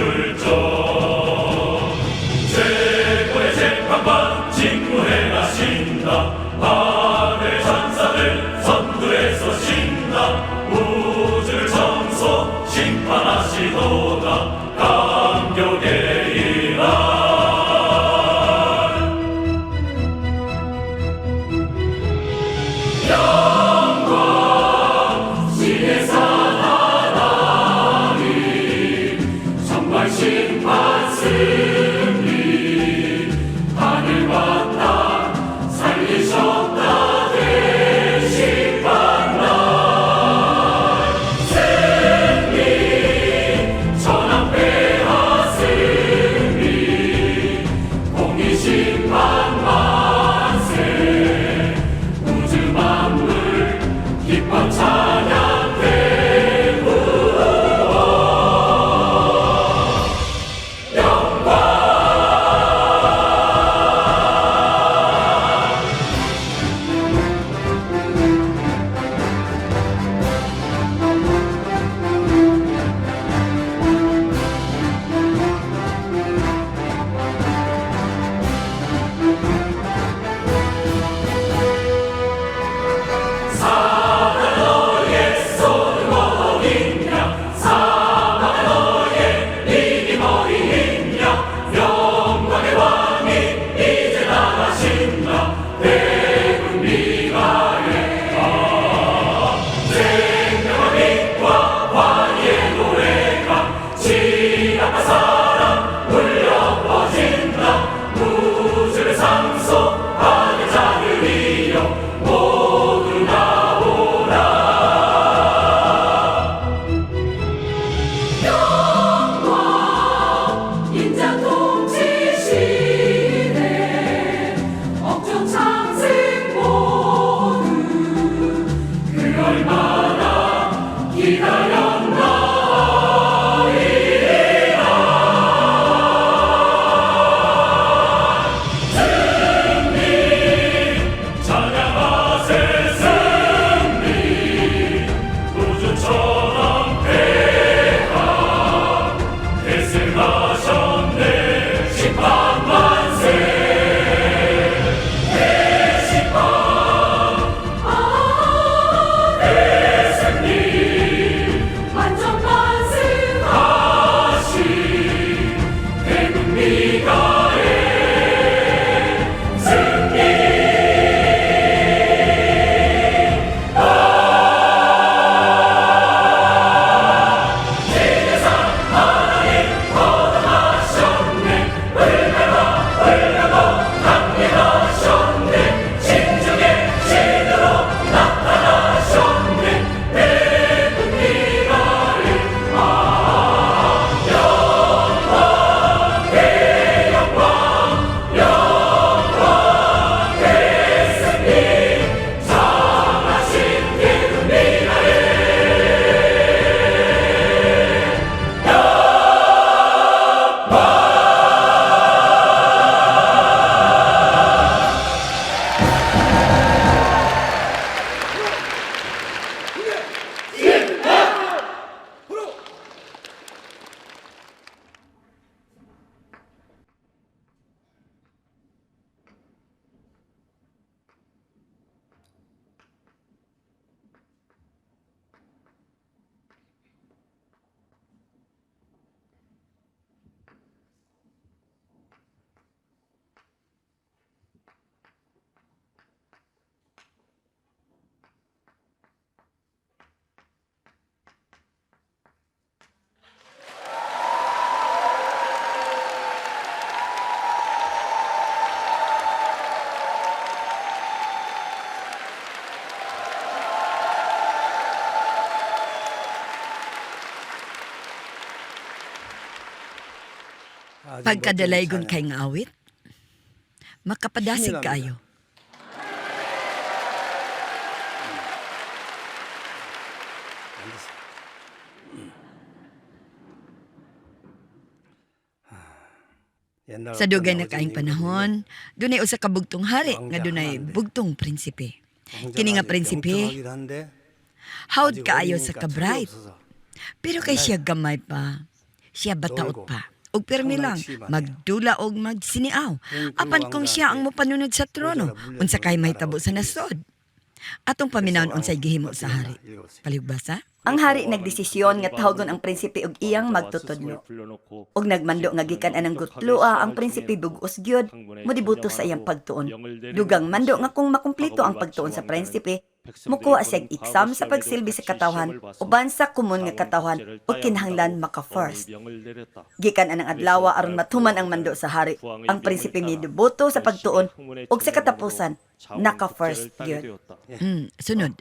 물정 최고의 재판관 직무해 가신다. 하늘의 천사들 선두에서 신다. 우주를 청소 심판하시도다. 감격의 이날 영광 신에서 하나님 정말 심판 승리 하늘과 땅 살리셨다 대신 만날 승리 전함 폐하 승리 공의 심판 만세 우주 만물 기뻐 찬양 대구원 영광 사랑 너의 손은 어딨냐 사망은 너의 이김 어디있냐 영광의 왕이 이제 나가신다 대군 미가에 생명의 빛과 화의의 노래가 지나가 사랑 울려 퍼진다 우주를 상속하는 자들이여 모두 나오라 영광 인자 통치시네 억정 창생 모두 그 얼마나 기다렸나이다 승리 찬양하세 승리 우주처럼 폐하 대승하셨네 심판 만세 대심판 대승리 완전 만승하시 대군 미가에 승리 세계상 하나님 거듭하셨네 을매고 강림하셨네 진중의 신으로 나타나셨네 대군 미가에 영광 대영광 영광 대승리 장하신 대군 미가에 Pagkadalaygon kay nga awit, makapadasig kayo. Sa dugay na kaing panahon, dunay usa ka bugtong hari nga dunay bugtong prinsipe. Kini nga prinsipe, hawd kaayo sa kabright. Pero kay siya gamay pa, siya bataot pa. Og pirmi lang, magdula og magsiniaw. Apan kung siya ang mopanunod sa trono, unsa kay mahitabo sa nasod. Atong paminawon unsay gihimo sa hari. Palihubasa? Ang hari nagdesisyon nga tawgon ang prinsipe og iyang magtutudlo. Og nagmando nga gikan anang gutloa ang prinsipe bug-os gyud modibuto sa iyang pagtuon. Dugang mando nga kung makumpleto ang pagtuon sa prinsipe, mukuha siyang exam sa pagsilbi sa katawhan uban sa kumun nga katawhan ug kinahanglan maka-first. Gikan anang adlaw aron matuman ang mando sa hari, ang prinsipe midebuto sa pagtuon ug sa katapusan naka-first gyud. Sunod.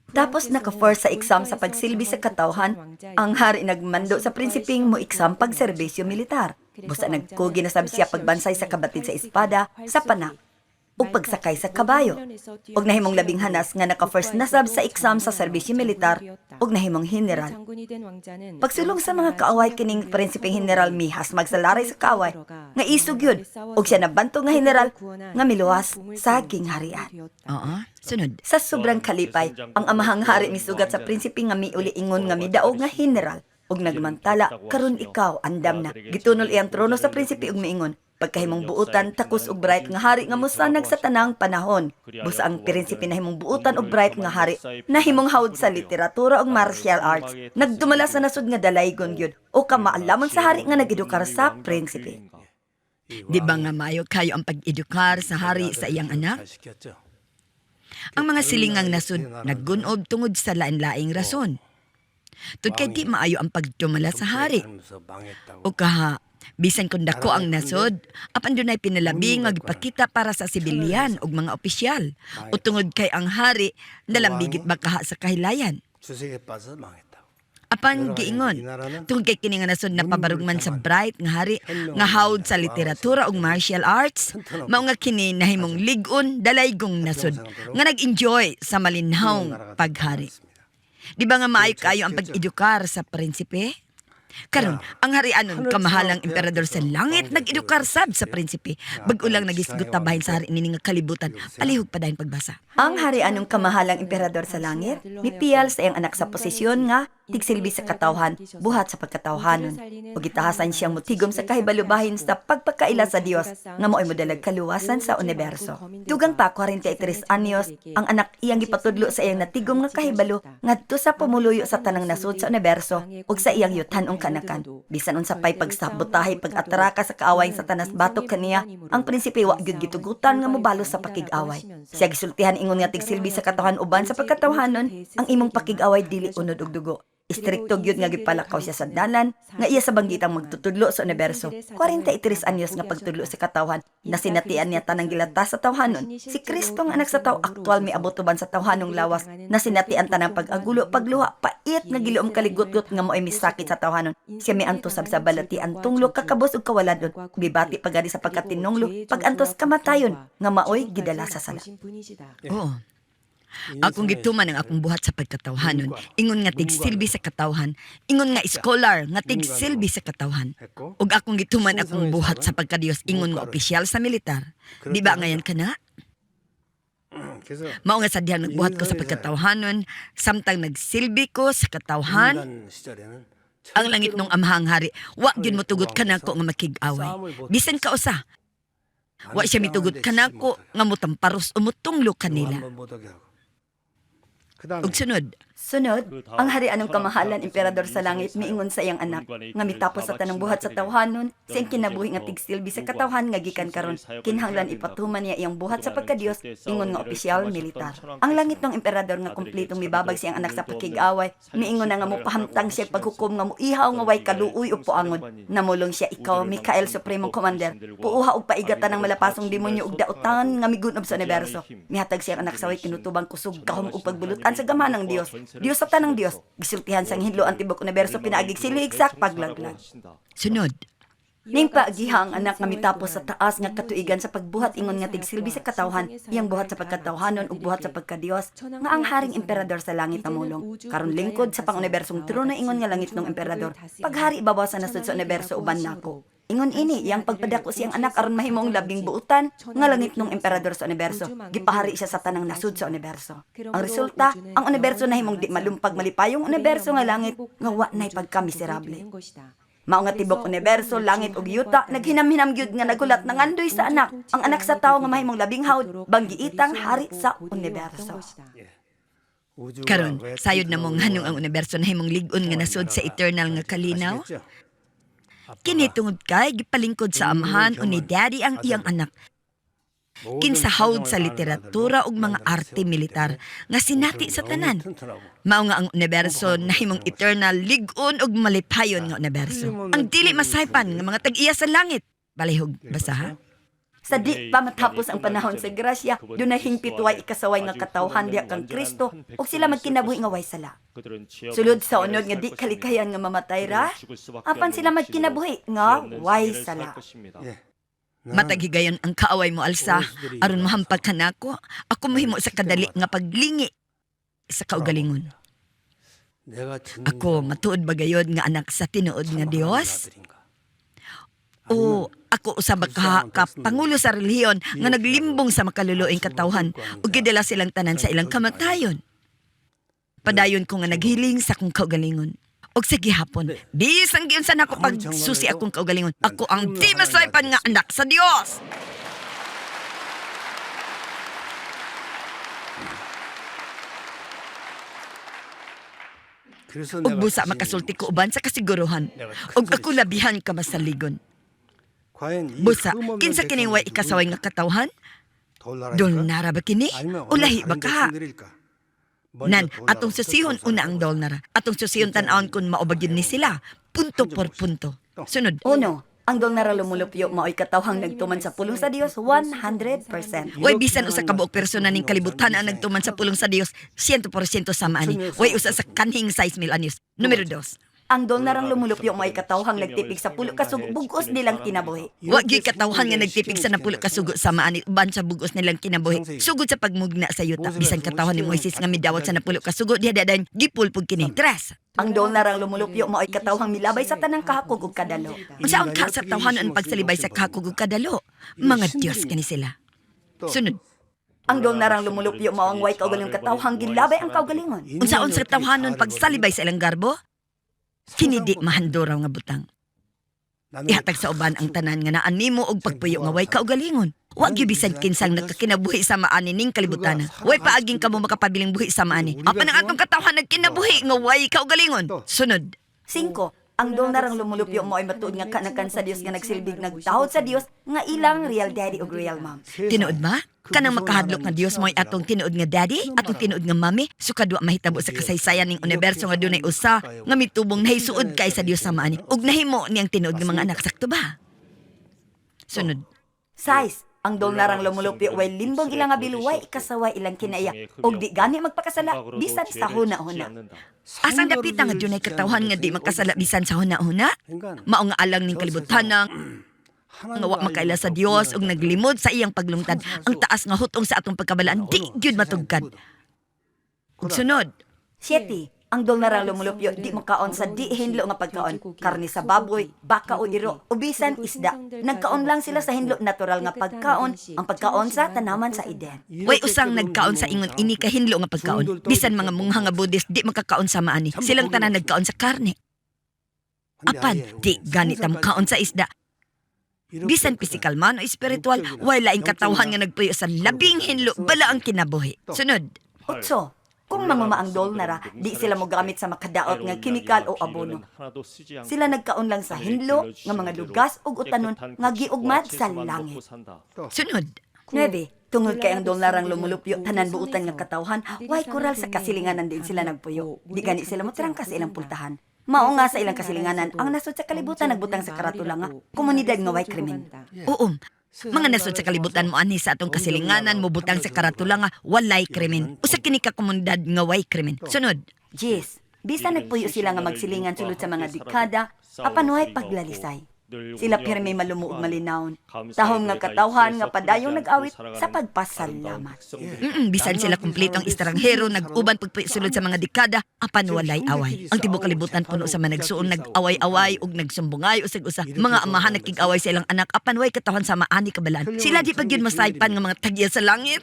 Tapos naka-first sa exam sa pagsilbi sa katawhan, ang hari nagmando sa prinsipeng mo exam pagserbisyo militar. Busa nagkugi na sab siya pagbansay sa kabatid sa espada, sa panak, ug pagsakay sa kabayo. Ug nahimong labing hanas nga naka-first na sab sa exam sa serbisyo militar, ug nahimong general. Pagsulong sa mga kaaway kining prinsipeng general mihas magsalaray sa kaaway, nga isog yun, ug siya nabanto nga general nga miluwas sa gingharian. Oo. Sunod. Sa sobrang kalipay, ang amahang hari misugat sa prinsipe nga miuli ingon nga midaog nga general ug nagmantala karon ikaw andam na. Gitunol iyang trono sa prinsipe ug miingon, pagkahimong buutan takos ug bright nga hari nga mosanag sa tanang panahon. Busa ang prinsipe nahimong buutan ug bright nga hari nahimong hawd sa literatura ug martial arts. Nagdumala sa nasud nga dalaygon gyud o kamaalamon sa hari nga nagedukar sa prinsipe. Di ba nga maayo kayo ang pag-edukar sa hari sa iyang anak? Ang mga silingang nasod naggunob tungod sa lain-laing rason. Tud kay di maayo ang pagtumala sa hari. O kaha, bisan kung dako ang nasod, apan dunay pinalabi nga gipakita para sa sibilyan ug mga opisyal. O tungod kay ang hari nalambigit ba kaha sa kahilayan. Apan giingon, tungod kay kini nga nasod napabarugman sa bright nga hari nga hawd sa literatura ug martial arts, mao nga kini nahimong lig-on dalaygong nasod nga nag-enjoy sa malinhawng paghari. Di ba nga maayo kayo ang pag-edukar sa prinsipe? Karon, ang harianon kamahalang emperador sa langit nag-edukar sab sa prinsipe. Bag-o lang nagisgot bahin sa hari nini nga kalibutan. Palihog pa dayon pagbasa. Ang harianong kamahalang emperador sa langit, mipiyal sa iyang anak sa posisyon nga tigsilbi sa katawhan, buhat sa pagkatawhanon. O gitahasan siyang mutigom sa kahibalubahin sa pagpakaila sa Dios nga mo'y modalag kaluwasan sa universo. Dugang pa 43 anyos, ang anak iyang gipatudlo sa iyang natigom nga kahibalo ngadto sa pumuluyo sa tanang nasud sa universo ug sa iyang yutanong kanakan. Bisan unsa pay pagsabotahe pag-atraka sa kaaway sa tanas batok kaniya, ang prinsipe wa gyud gitugutan nga mobalo sa pakig-away. Siya gisultihan ingon nga tigsilbi sa katawhan uban sa pagkatawhanon, ang imong pakig-away dili unod og dugo. Istrikto gyud nga gipalakaw siya sa dalan nga iya sa banggitang magtutudlo sa universo. 43 anyos nga pagtudlo sa katawhan, nasinatian niya tanang gilata sa tawhanon. Si Kristo nga anak sa tawo aktual miabot uban sa tawhanong lawas, nasinatian tanang pag-agulo pagluha pait nga giluom kaligot-got nga mo'y misakit sa tawhanon. Siya miantos sab sa balatian tunglo kakabos ug kawaladon. Bibati pagadi sa pagkatinunglo, pagantos kamatayon nga maoy gidala sa sala. Oo. Akong gituman ang akong buhat sa pagkatawhanon, ingon nga tigsilbi sa katawhan, ingon nga scholar nga tigsilbi sa katawhan. Ug akong gituman akong buhat sa pagkadiyos, ingon nga opisyal sa militar. Di ba ngayon ka na? Mao nga sadyang nagbuhat ko sa pagkatawhanon, samtang nagsilbi ko sa katawhan, ang langit nung amahang hari, wa gyud motugot kanako nga makig-away. Bisan ka usa, wa siya mitugot kanako nga mutamparos o mutunglo kanila. Ug sunod, ang harianong kamahalan emperador sa langit miingon sa iyang anak nga mitapos sa tanang buhat sa tawhanon, siyang kinabuhi nga tigsilbi sa katawhan nga gikan karon, kinahanglan ipatuman niya iyang buhat sa pagkadiyos, ingon nga opisyal militar. Ang langit ng emperador nga kumpletong mibabag siyang anak sa pakig-away, miingon na nga mopahamtang siya paghukom nga muihaw nga way kaluoy o puangon. Namulong siya ikaw, Mikael Supremong Commander, puuha og paigatan ng malapasong demonyo ug dautan nga migunob sa universo. Mihatag siyang anak sa way kinutubang kusog kahom ug pagbulutan sa gama ng Dios. Dios sa tanang Dios, gisultihan sang hinlo ang tibok universo pinaagig siligsak paglaglag. sunod. Ning paagiha ang anak nga mitapos sa taas nga katuigan sa pagbuhat ingon nga tigsilbi sa katawhan, iyang buhat sa pagkatawhanon ug buhat sa pagkadios, nga ang haring emperador sa langit namulong. Karon lingkod sa pang-unibersong trono ingon nga langit ng emperador, paghari ibabaw sa nasud sa universo uban nako. Ingon ini, iyang pagpadako siyang anak aron mahimong labing buutan nga langit ng emperador sa universo. Gipahari siya sa tanang nasud sa universo. Ang resulta, ang universo nahimong di malumpag malipayong universo nga langit nga wa nay pagkamiserable. Mao nga tibok universo, langit ug yuta, naghinam-hinam gyud nga nagulat na ngandoy sa anak. Ang anak sa tawo nga mahimong labing hawd, banggiitang hari sa universo. Karon, sayod na mong hanong ang universo na himong ligon nga nasod sa eternal nga kalinaw. Kini tungod kay gipalingkod sa amahan o ni daddy ang iyang anak. Kinsahawd sa literatura ug mga arte militar nga sinati sa tanan. Mao nga ang universo na himong eternal ligon ug malipayon nga universo. Ang dili masaypan nga mga tag-iya sa langit. Balihog basaha. Sa di pa matapos ang panahon sa grasya, dunay hingpit way ikasaway nga katawhan diha kang Kristo ug sila magkinabuhi nga way sala. Sulod sa unod nga di kalikayan nga mamatay ra, apan sila magkinabuhi nga way sala. Mataghigayon ang kaaway mo alsa aron mahampag ka nako. Ako mahimo sa kadali nga paglingi sa kaugalingon. Ako matuod ba gayod nga anak sa tinuod nga Dios? O ako usab ka pangulo sa relihiyon nga naglimbong sa makaluluoyng katawhan ug gidala silang tanan sa ilang kamatayon. Padayon ko nga naghiling sa akong kaugalingon. Og sa gihapon, bisan giyon sa nako pagsusi akong kaugalingon. Ako ang di masaypan nga anak sa Dios. Og busa makasulti ko uban sa kasiguruhan. Og ako labihan ka masaligon. Busa, kinsa kining way ikasaway nga katawhan? Dolnara ba kini? Ulahi ba ka? Nan, atong susihon una ang dolnara. Atong susihon tan-aon kung maubagin ni sila. Punto por punto. Sunod. Uno, ang dolnara lumulupyo mao'y katawhang nagtuman sa pulong sa Dios 100%. Way bisan usa ka buok persona ning kalibutan ang nagtuman sa pulong sa Dios 100% sama ani. Way usa sa kanhing 6,000 anyos. Numero 2. Ang dolnarang lumulupyo mao'y katawhang nagtipig sa pulo kasug bugos nilang kinabuhi. Wa gyud katawhan nga nagtipig sa napulo ka sugo sa maani uban sa bugos nilang kinabuhi. Sugod sa pagmugna sa yuta bisan katawhan ni Moises nga midawat sa napulo ka sugo diha dadan gipulpog kini. Tres. Ang dolnarang lumulupyo mao'y katawhang milabay sa tanang kahakog ug kadalo. Unsa ang ka sa tawhanon ang pagsalibay sa kakug ug kadalo? Mga Dios kani sila. Sunod. Ang dolnarang lumulupyo mao ang way kaugalingong katawhang ginlabay ang kaugalingon. Unsaon sa tawhanon pagsalibay sa ilang garbo? Kini di mahanduraw nga butang. Ihatag sa uban ang tanan nga naan nimo og pagpuyo nga way kaugalingon. Wa gyud bisan kinsang nakakinabuhi sa maani ning kalibutan. Way paaging kamo makapabiling buhi sa maani. Apan ang atong katawhan nagkinabuhi nga way kaugalingon. Sunod. 5. Ang dolnarang lumulupyo mao'y matuod nga kanakan sa Dios nga nagsilbig nagtahod sa Dios nga ilang real daddy ug real mom. Tinuod ba? Kanang makahadlok nga Dios mo'y atong tinuod nga daddy, atong tinuod nga mami, sukad wa mahitabo sa kasaysayan ning universo nga dunay usa nga mitubong nahisuod kay sa Dios sa maani ug nahimo niyang tinuod nga mga anak sakto ba? Sunod. 6. Ang dolnarang lumulupyo way limbong ilang nga biluway ikasaway ilang kinaiya ug di gani magpakasala bisan sa huna-huna. Asang dapita nga dunay katawhan nga di makasala bisan sa huna-huna? Mao nga alang ning kalibutan nga wa makaila sa Dios ug naglimod sa iyang paglungtad. Ang taas nga hutong sa atong pagkabalaan di gyud matugkad. Ug sunod. 7. Ang dolnarang lumulupyo di makaon sa di hinlo nga pagkaon. Karne sa baboy, baka o iro, o bisan isda. Nagkaon lang sila sa hinlo natural nga pagkaon, ang pagkaon sa tanaman sa Eden. Way usang nagkaon sa ingon ini kahinlo nga pagkaon. Bisan mga mungha nga Buddhist di makakaon sa maani. Silang tanan nagkaon sa karne. Apan di ganit ang kaon sa isda. Bisan physical man o spiritual, wala laing katawhan nga nagpuyo sa labing hinlo bala ang kinabuhi. Sunod. 8. Kung manguma ang dolnara, di sila mo gamit sa makadaot nga kimikal o abono. Sila nagkaon lang sa hinlo nga mga lugas ug utanon nga giugmad sa langit. Sunod. 9. Tungod kay ang dolnarang lumulupyo tanan buutan nga katawhan, way koral sa kasilinganan din sila nagpuyo. Di gani sila mo trangka sa ilang pultahan. Mao nga sa ilang kasilinganan ang nasod sa kalibutan nagbutang sa karatula nga komunidad nga way krimen. Oo. Mga nasod sa kalibutan mo ani sa atong kasilinganan mo butang sa karatula nga walay krimen. Usa kini ka komunidad nga way krimen. Sunod. 10. Bisan nagpuyo sila nga magsilingan sulod sa mga dekada, apan way paglalisay. Sila pirmi malumuog malinawon. Tahom nga katawhan nga padayong nag-awit sa pagpasalamat. Bisan sila kumpletong estranghero, nag-uban pagsulod sa mga dekada, apan walay away. Ang tibuok kalibutan puno sa managsuon, nag-away-away ug nagsumbungay usag-usa. Mga amahan nagkig-away sa ilang anak, apan way katawhan sa maani kabalaan. Sila di pag yun masaypan nga mga tagya sa langit.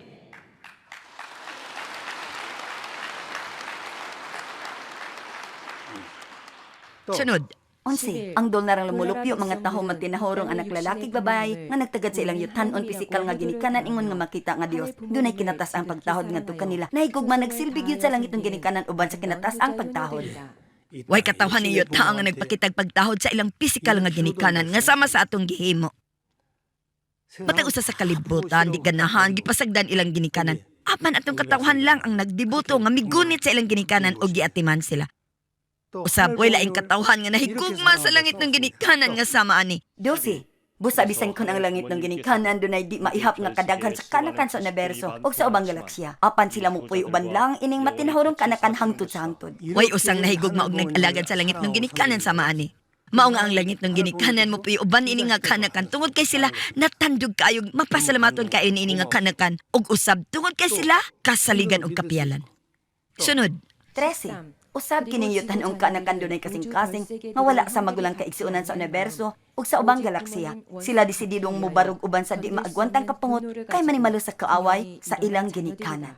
Sunod. 11. Ang dol narang lumulupyo mga taho magtinahorong anak lalaki babay nga nagtagad sa ilang yutan-on pisikal nga ginikanan ingon nga makita nga Dios. Dunay kinatas ang pagtahod ngadto kanila. Nahigugma nagsilbi gyud sa langit ng ginikanan uban sa kinatas ang pagtahod. Way katawhan niyo taang nga nagpakitag pagtahod sa ilang pisikal nga ginikanan nga sama sa atong gihimo. Patay usa sa kalibutan, di ganahan, gipasagdan ilang ginikanan. Apan atong katawhan lang ang nagdibuto nga migunit sa ilang ginikanan o giatiman sila. Usab way laing katawhan nga nahigugma sa langit ng ginikanan nga sama ani. 12. Busa bisan kon ang langit ng ginikanan dunay di maihap nga kadaghan sa kanakan sa universo o sa ubang galaksya. Apan sila mupuy uban lang ining matinahurong kanakan hangtod sa hangtod. Way usang nahigugma og nag-alagad sa langit ng ginikanan sama ani. Mao nga ang langit ng ginikanan mo puy uban ini nga kanakan tungod kay sila natandog kayo mapasalamaton kayo ni ini nga kanakan ug usab tungod kay sila kasaligan og kapiyalan. Sunod, 13. Usab kining yutan-ong kanakan dunay kasing-kasing nga wala sa magulang kaigsuonan sa universo ug sa ubang galaksya. Sila desididong mubarog uban sa di maagwantang kapungot kay manimalo sa kaaway sa ilang ginikanan.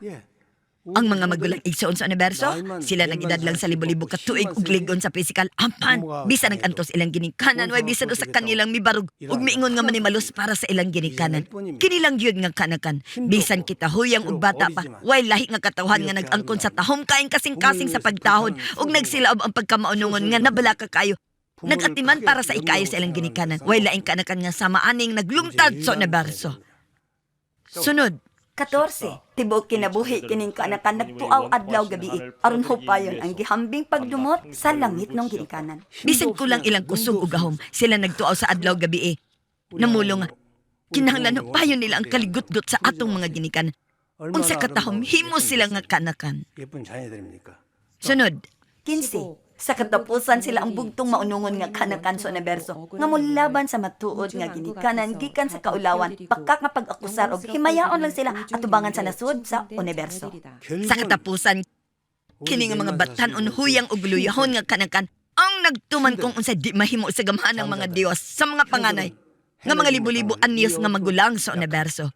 ang mga magulang igsoon sa universo, sila nagidad lang sa libo-libo ka tuig ug ligon sa physical. Ampan, bisan nag-antos ilang ginikanan, way bisan usa kanilang mibarog ug miingon nga manimalos para sa ilang ginikanan. Kinilang gyud nga kanakan, bisan kita huyang ug bata pa, way lahi nga katawhan nga nag-angkon sa tahom kaing kasing-kasing sa pagtahod ug nagsilaob ang pagkamaunungon nga nabala ka kayo. Nagatiman para sa ikayo sa ilang ginikanan, way laing kanakan nga sama aning naglumtad sa universo. Sunod, 14. Tibuok kinabuhi kining kanakan nagtuaw adlaw gabi aron hupayon ang gihambing pagdumot sa langit ng ginikanan. bisan kulang ilang kusog ug gahom, sila nagtuaw sa adlaw gabi namulong nga kinahanglan hupayon nila ang kaligutgot sa atong mga ginikanan. Unsa katahom himo sila nga kanakan. 예쁜 자녀들입니까? Sunod, 15. Sa katapusan sila ang bugtong maunungon nga kanakan sa universo nga mulaban sa matuod nga ginikanan gikan sa kaulawan pakak nga pag-akusar og himayaon lang sila atubangan sa nasud sa universo. sa katapusan kini nga mga batan-on huyang ug luyahon nga kanakan ang nagtuman kung unsa di mahimo sa gamhanang mga Dios sa mga panganay nga mga libo-libo anyos nga magulang sa universo.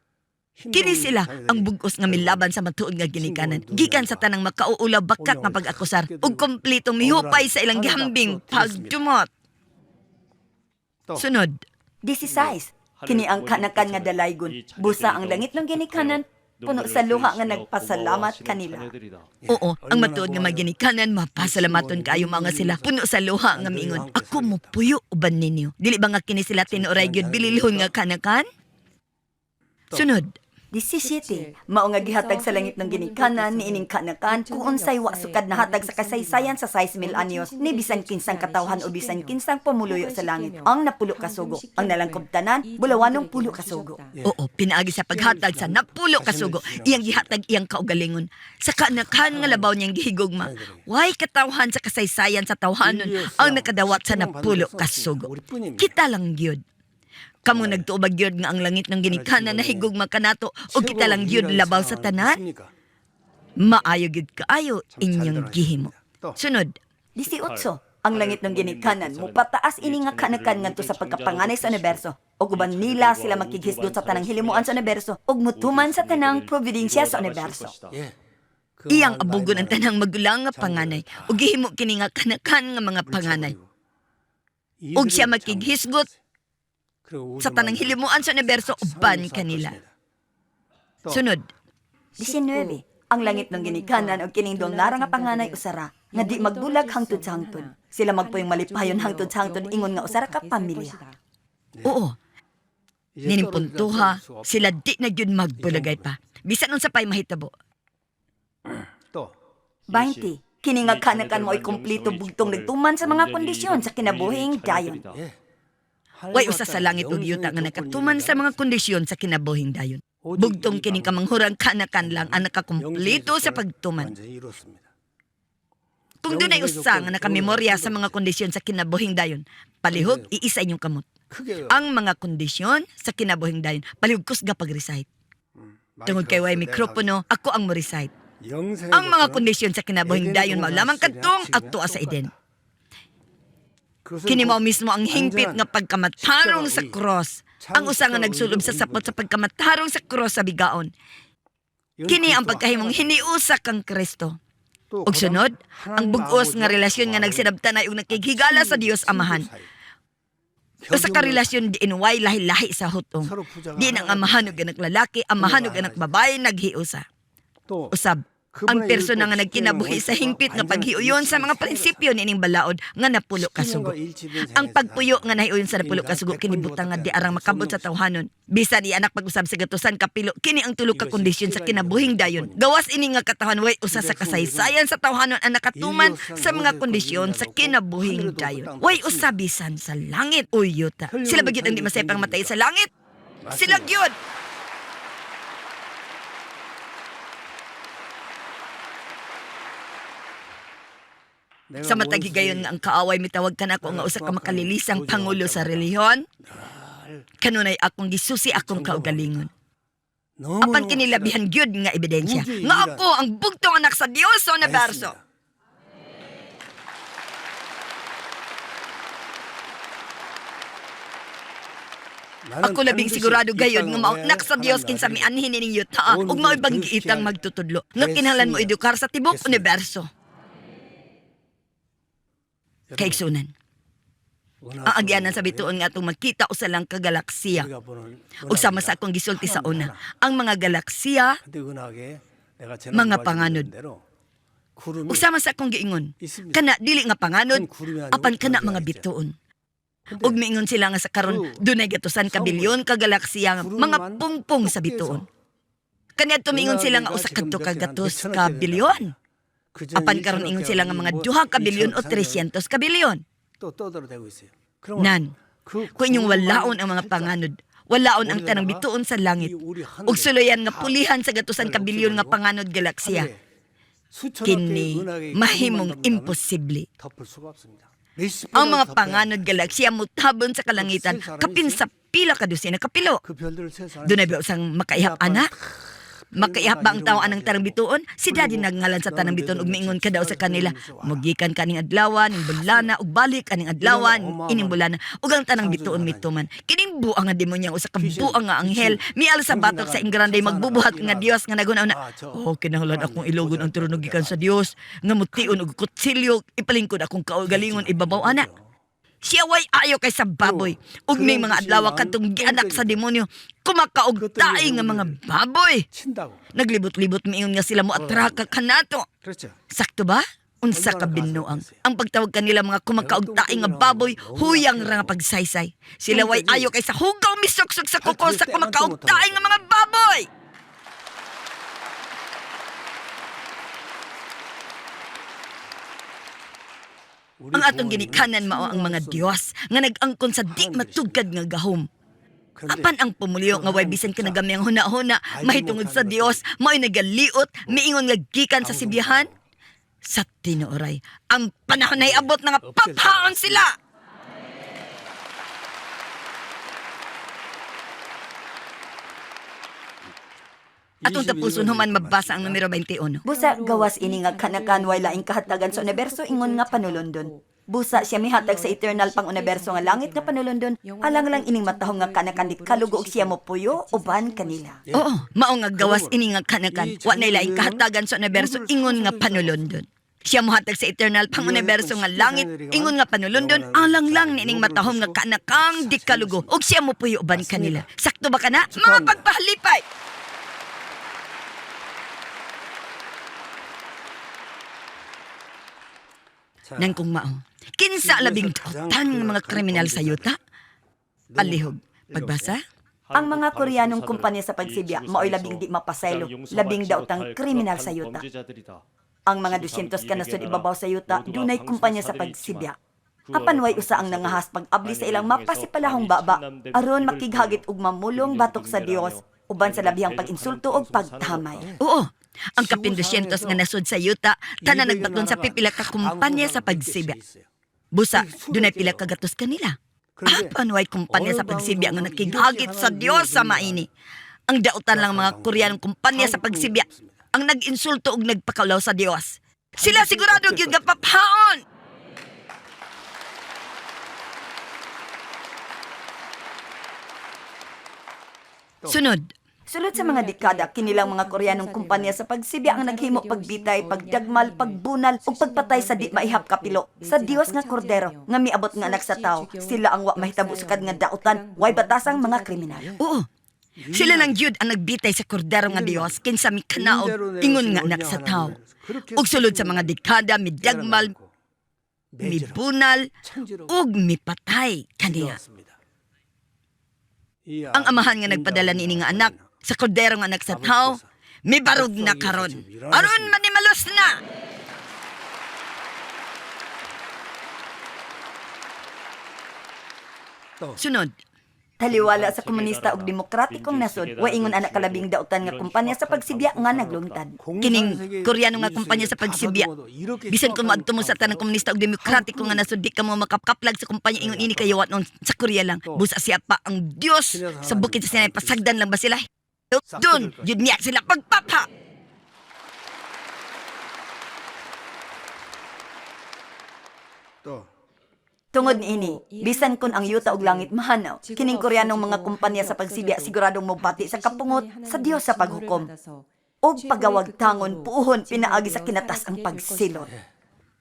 Kini sila ang bugos nga milaban sa matuod nga ginikanan gikan sa tanang makauulaw bakak nga pag-akusar ug kompletong mihupay sa ilang gihambing pagdumot. Sunod, 16. Kini ang kanakan nga dalaygon busa ang langit ng ginikanan puno sa luha nga nagpasalamat kanila. oo, ang matuod nga mga ginikanan mapasalamaton kayo mga sila puno sa luha nga miingon ako mo puyo uban ninyo. Dili ba nga kini sila tinuray gyud bililhon nga kanakan? Sunod, 17. Mao nga gihatag sa langit ng ginikanan ni ining kanakan kung unsay wa sukad na hatag sa kasaysayan sa 6,000 anyos ni bisan kinsang katawhan o bisan kinsang pamuluyo sa langit ang napulo ka sugo. Ang nalangkob tanan bulawanong pulo ka sugo. oo, pinaagi sa paghatag sa napulo ka sugo, iyang gihatag iyang kaugalingon. Sa kanakan nga labaw niyang gihigugma, way katawhan sa kasaysayan sa tawhanon ang nakadawat sa napulo ka sugo. Kita lang gyud. Kamo nagtuubag gyud nga ang langit ng ginikanan na higugma kanato o kita lang gyud labaw sa tanan? Maayo gyud kaayo inyong gihimo. Sunod, 18. Ang langit ng ginikanan mupataas ini nga kanakan ngadto sa pagkapanganay sa universo. Og uban nila sila makighisgot sa tanang hilimuan sa universo ug mutuman sa tanang providensya sa universo. iyang abugon ang tanang magulang nga panganay ug gihimo kini nga kanakan nga mga panganay. ug siya makighisgot sa tanang hilimuan sa universo uban kanila. Sunod, 19. Ang langit ng ginikanan og kining donlara nga panganay usara nga di magbulag hangtod sa hangtod. Sila magpuyung malipayon hangtod sa hangtod ingon nga usara ka pamilya. oo, ninimpuntuha sila di na gyud magbulagay pa. Bisan unsa pay mahitabo. 20. Kini nga kanakan mo ay kompleto bugtong nagtuman sa mga kondisyon sa kinabuhing dayon. Way usa sa langit ug yuta nga nakatuman sa mga kondisyon sa kinabuhing dayon. Bugtong kining kamanghurang kanakan lang ang nakakumpleto sa pagtuman. Kung dunay usa nga nakamemorya sa mga kondisyon sa kinabuhing dayon, palihog iisa inyong kamot. Ang mga kondisyon sa kinabuhing dayon, palihog kusga pag-recite. Tungod kay way mikropono, ako ang mo-recite. Ang mga kondisyon sa kinabuhing dayon mao lamang kadtong adto sa Eden. Kini mao mismo ang hingpit nga pagkamatarong sa cross. Ang usa nga nagsulob sa sapot sa pagkamatarong sa cross sa bigaon. Kini ang pagkahimong hiniusa kang Kristo. Ug sunod, ang bug-os nga relasyon nga nagsinabtanay ug nakikigala sa Dios Amahan. Usa ka relasyon diin way lahi-lahi sa hutong. Di ang amahan ug anak lalaki, amahan ug anak babae naghiusa. Usab, ang persona nga nagkinabuhi sa hingpit nga paghiuyon sa mga prinsipyo nining balaod nga napulo ka sugo. Ang pagpuyo nga nahiuyon sa napulo ka sugo kini butang nga di arang makabot sa tawhanon. Bisan i anak pag-usab sa gatusan kapilo kini ang tulo ka kondisyon sa kinabuhing dayon. Gawas ini nga katawhan way usa sa kasaysayan sa tawhanon ang nakatuman sa mga kondisyon sa kinabuhing dayon. Way usa bisan sa langit o yuta. Sila ba gyud ang di masaypang matay sa langit? Sila gyud. Sa matag higayon nga ang kaaway mitawag ka na ako nga usa ka makalilisang pangulo sa relihiyon. Kanunay akong gisusi akong kaugalingon. Apan kinilabihan gyud nga ebidensya nga ako ang bugtong anak sa Dios sa universo. Ako labing sigurado gayod nga maungnak sa Dios kinsa mianhin ning yuta ug mao'y banggiitang magtutudlo nga kinahanglan mo edukar sa tibok universo. Kaigsunan. Ang agyanan sa bituon nga atong magkita usa lang ka galaksiya. Ug sama sa akong gisulti sa una, ang mga galaksiya mga panganod. Ug sama sa akong giingon, kana dili nga panganod, apan kana mga bituon. Ug miingon sila nga sa karon dunay gatusan ka bilyon ka galaksiya nga mga pungpong sa bituon. Kaniadto miingon sila nga usa kadto ka gatos ka bilyon. Apan karon ingon sila nga mga 2 ka bilyon o 300 ka bilyon. Nan, kung inyong walaon ang mga panganod, walaon ang tanang bituon sa langit, ug suluyan nga pulihan sa gatusan ka bilyon nga panganod galaksiya, kini mahimong imposible. Ang mga panganod galaksiya mutabon sa kalangitan kapin sa pila ka dosena ka pilo. Dunay ba usang makaihap ana? Makaihap ba ang tao anang tanang bituon? Si Daddy nagngalan sa tanang bituon ug miingon ka daw sa kanila, mugikan kaning adlawan, ning bulana ug balik kaning adlawan, ining bulana ug ang tanang bituon mituman. Kining buang nga demonyo usa ka buang nga anghel, mial sa batok sa ingranday magbubuhat nga Dios nga naguna-una. Oh, kinahanglan akong ilogon ang turunog gikan sa Dios, nga mutiun og kutsilyo, ipalingkod akong kaugalingon ibabaw ana. Siya way ayo kay sa baboy. Ug may mga adlaw kadtong gianak sa demonyo, kumakaog tae nga mga baboy. Naglibot-libot miingon nga sila mo atraka kanato. Sakto ba? Unsa ka binuang. Ang pagtawag kanila mga kumakaog tae nga baboy, huyang ra nga pagsaysay. Sila way ayo kay sa hugaw misuksok sa kuko sa kumakaog tae nga mga baboy. Ang atong ginikanan mao ang mga Dios nga nag-angkon sa di matugkad nga gahom. Apan ang pumulyo nga way bisan ka nagamyang huna-huna, mahitungod sa Dios, mao'y nagaliot, miingon nga gikan sa sibiyahan. Sa tinuoray, ang panahon ay abot na nga paphaon sila. Atong tapuson human mabasa ang numero 21. Busa gawas ini nga kanakan way laing kahatagan sa universo ingon nga panulondon. Busa siya mihatag sa eternal pang universo nga langit nga panulondon. Alang lang ining matahong nga kanakan dit kalugo og siya mo puyo uban kanila. Oo, mao nga gawas ini nga kanakan. Wa nay laing kahatagan sa universo ingon nga panulondon. Siya mohatag sa eternal pang universo nga langit ingon nga panulondon alang lang nining matahom nga kanakang di kalugo og siya mo puyo uban kanila. Sakto ba kana? Mga pagpahalipay. Nang kung mao, kinsa labing tang mga kriminal sa yuta? Palihog. Pagbasa? Ang mga Koreanong kumpanya sa pagsibya mao'y labing di mapasaylo, labing daotang kriminal sa yuta. Ang mga 200 ka nasod ibabaw sa yuta, dunay kumpanya sa pagsibya. Apan way usa ang nangahas pag-abli sa ilang mapasipalahong baba, aron makighagit ug mamulong batok sa Dios, uban sa labihang pag-insulto ug pagtamay. Oo. Ang kapin 200 nga nasod sa yuta, tanan nagbaton sa pipila ka kumpanya sa pagsibya. Busa, dunay pila ka gatos kanila. Apan way kumpanya sa pagsibya nga nakighagit sa Dios sa maini. Ang dautan lang mga Koreanong kumpanya sa pagsibya ang nag-insulto ug nagpakaulaw sa Dios. Sila sigurado gyud nga paphaon. Sunod. Sulod sa mga dekada, kinilang mga Koreanong kumpanya sa pagsibya ang naghimo pagbitay, pagdagmal, pagbunal ug pagpatay sa di maihap kapilo sa Dios nga kordero nga miabot nga anak sa tao. Sila ang wa mahitabo sa kad nga dautan, way batasang mga kriminal. Oo. Sila lang jud ang nagbitay sa kordero nga Dios kinsa mi kanaog ingon nga anak sa tao. Ug sulod sa mga dekada midagmal, mibunal ug mipatay kaniya. Ang amahan nga nagpadala niini nga anak sa kordero nga anak sa tao, mibarog na karon. Aron manimalos na. Sunod. Taliwala sa komunista ug demokratikong nasod, wa ingon anak kalabing dautan nga kumpanya sa pagsibya nga naglungtad. Kining Koreano nga kumpanya sa pagsibya. Bisan kung maadto mo sa tanang komunista ug demokratiko nga nasod, di ka mo makapkaplag sa kumpanya ingon ini kayo non sa Korea lang. Busa siya pa ang Dios sa bukid sa Sinai, pasagdan lang ba sila? Doon, yun niya sila pagpapa. Tungod niini, bisan kun ang yuta ug langit mahanaw, kining Koreanong mga kumpanya sa pagsibya siguradong mobati sa kapungot sa Dios sa paghukom. Og pagawag tangon puuhon pinaagi sa kinatas ang pagsilot.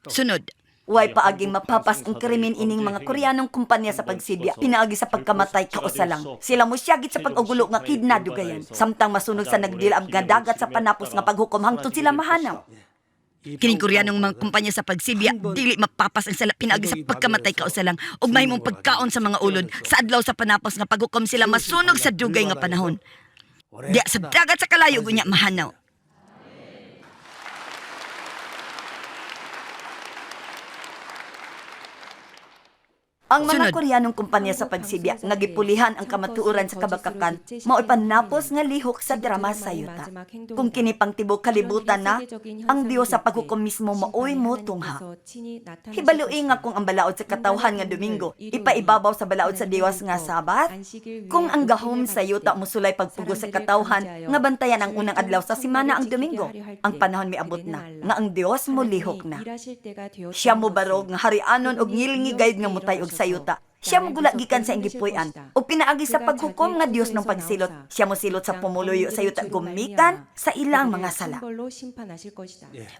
Sunod. Way paaging mapapas ang krimen ining mga Koreanong kumpanya sa pagsibya, pinaagi sa pagkamatay kausa lang. Sila mo siyagit sa pag-ugulo nga kidnadugayan, samtang masunog sa nagdilab nga dagat sa panapos nga paghukom hangtod sila mahanaw. Kining Koreanong mga kumpanya sa pagsibya, dili mapapas ang sala pinaagi sa pagkamatay kausa lang ug mahimong pagkaon sa mga ulod sa adlaw sa panapos nga paghukom sila masunog sa dugay nga panahon. Diya sa dagat sa kalayo gunya mahanaw. Ang mga Sunod. Koreanong kumpanya sa pagsibya nga gipulihan ang kamatuoran sa kabakakan mao'y panapos nga lihok sa drama sa yuta. Kung kini pang tibok kalibutan na, ang Dios sa paghukom mismo mao'y mo tungha. Hibalui nga kung ang balaod sa katawhan nga Domingo ipaibabaw sa balaod sa Dios nga Sabat, kung ang gahom sa yuta musulay pagpugo sa katawhan nga bantayan ang unang adlaw sa semana ang Domingo, ang panahon miabot na nga ang Dios mo lihok na. Siya mo barog nga harianon og ngilingigayad nga mutay og sayuta. Siya mo gula gikan sa inggipuy-an ug pinaagi sa paghukom nga Dios ng pagsilot. Siya mo silot sa pumuluyo sa yuta gumikan sa ilang mga sala.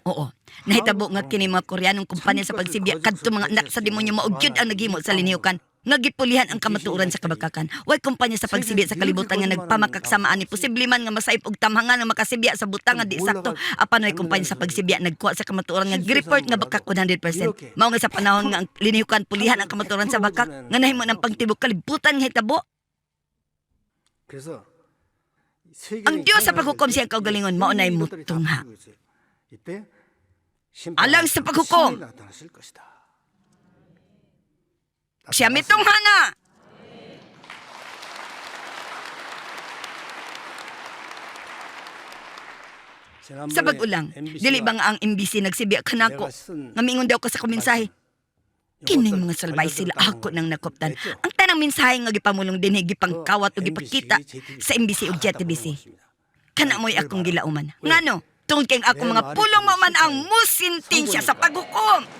Oo. Nahitabo nga kini mga Koreanong kumpanya sa pagsibya kadto mga anak sa demonyo maugyod ang naghimo sa liniyukan. Nga gipulihan ang kamatuoran sa kabakakan. Way kumpanya sa pagsibya sa kalibutan nga nagpamakak sa maani posible man nga masaip og tamhangan nga makasibya sa butang nga di sakto. Apan way kumpanya sa pagsibya nagkuha sa kamatuoran nga gi-report nga bakak 100%. Mao nga sa panahon nga ang liniyukan pulihan ang kamatuoran sa bakak nga nahimo ng pangtibok kalibutan nga hitabo. Ang Dios sa paghukom siya kaugalingon mao nay mutungha. Alang sa paghukom. Siya mitungha na. Sa pag-ulang, dili ba nga ang MBC nagsibya kanako nga mingon daw ka sa kumensahe? Kining mga salbay sila ako nang nakoptan. Ang tanang mensahe nga gipamulong dinhi gipangkawat o gipakita sa MBC ug JTBC. Kana mo'y akong gilauman. Ngano? Tungod kay ako mga pulong mo man ang musinting siya sa paghukom.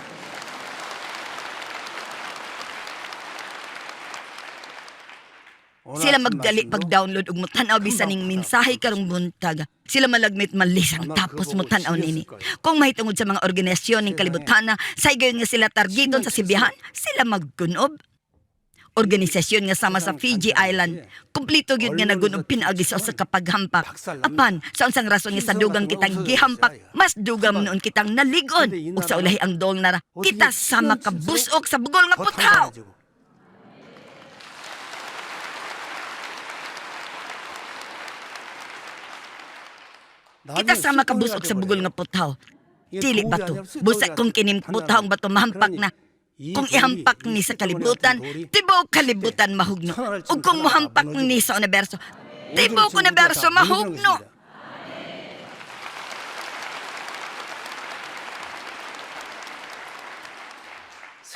Sila magdali pag-download ug mutanaw bisan ning mensahe karong buntag. Sila malagmit malisang tapos mutanaw nini. Kung mahitungod sa mga organisasyon ning kalibutan na saygayon nga sila targeton sa sibihan, sila maggunob. Organisasyon nga sama sa Fiji Island, kumpleto gyud nga nagunob pinaagi sa kapaghampak. Apan, sa unsang rason nga sa dugang kitang gihampak, mas dugang noon kitang naligon. Ug sa ulahi ang dol nara, kita sama ka busok sa bugol nga puthaw. Kita sama kabusok sa bugol nga puthaw. Dili bato. Busa kung kining puthaw ang bato mahampak na. Kung ihampak ni sa kalibutan, tibaw kalibutan mahugno. Ug kung mahampak ni sa universo, tibaw ko universo mahugno.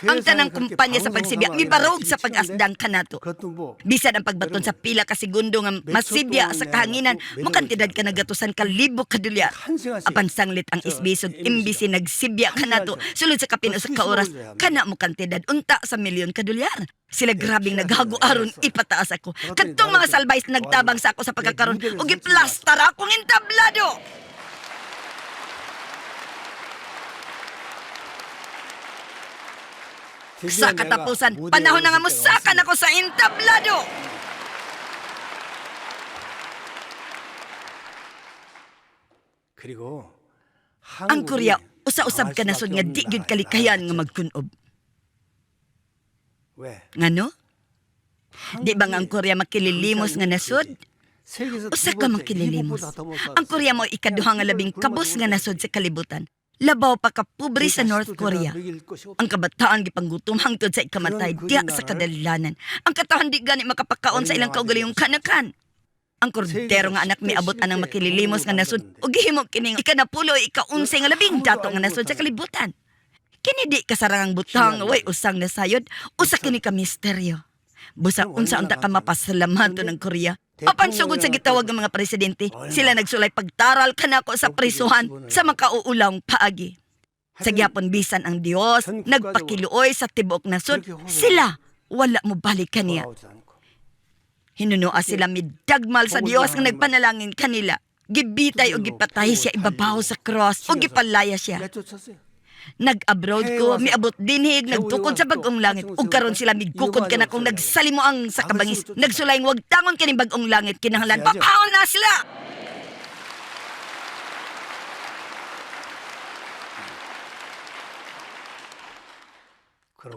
ang tanang kumpanya sa pagsibya mibarog sa pag-asdang kanato. 그것도 뭐 Bisan ang pagbaton sa pila ka segundo nga masibya sa kahanginan, makantidad ka nagatusan ka libo ka dolyar. Apan sanglit ang isbisog imbisi nagsibya kanato, sulod sa kapino sa kaoras, kana mo kantidad unta sa milyon ka dolyar. Sila grabing naghago aron ipataas ako. Kadtong mga salbays nagtabang sa ako sa pagkakaroon ug giplastar akong entablado. Sa katapusan, panahon na nga musakan ako sa entablado. 그리고 Ang Korea, usa-usab ka nasod nga di gyud kalikayan nga magkunob. 왜? Ngano? Di ba nga ang Korea makililimos nga nasod? Usa ka makililimos. Ang Korea mo ikaduha nga labing kabus nga nasod sa kalibutan. Labaw pa ka pobre sa North Korea. Ang kabataan gipanggutom hangtod sa ikamatay diya sa kadalilanan. Ang katawhan di gani makapakaon sa ilang kaugalingong kanakan. Ang kordero nga anak miabot anang makililimos nga nasod ug gihimo kining ikanapulo ika-11 nga labing dato nga nasod sa kalibutan. Kini di kasarangang butang way usang nasayod usa kini ka misteryo. Busa unsa unta ka mapasalamaton ng Korea. Apan sugod sa gitawag ng mga presidente, sila nagsulay pagtaral kanako sa prisuhan sa makauulawng paagi. Sa gyapon bisan ang Dios nagpakiluoy sa tibuok nasod, sila wala mo balik kaniya. Hinunoa sila midagmal sa Dios nga nagpanalangin kanila. Gibitay o gipatay siya ibabaw sa cross o gipalaya siya. Nag-abroad ko, miabot dinhig, nagtukod sa bagong langit. Ug karon sila migkukod ka na kung nagsalimo ang sa kabangis. Nagsulayng wag tangon kining bagong langit, kinahanglan papaon na sila!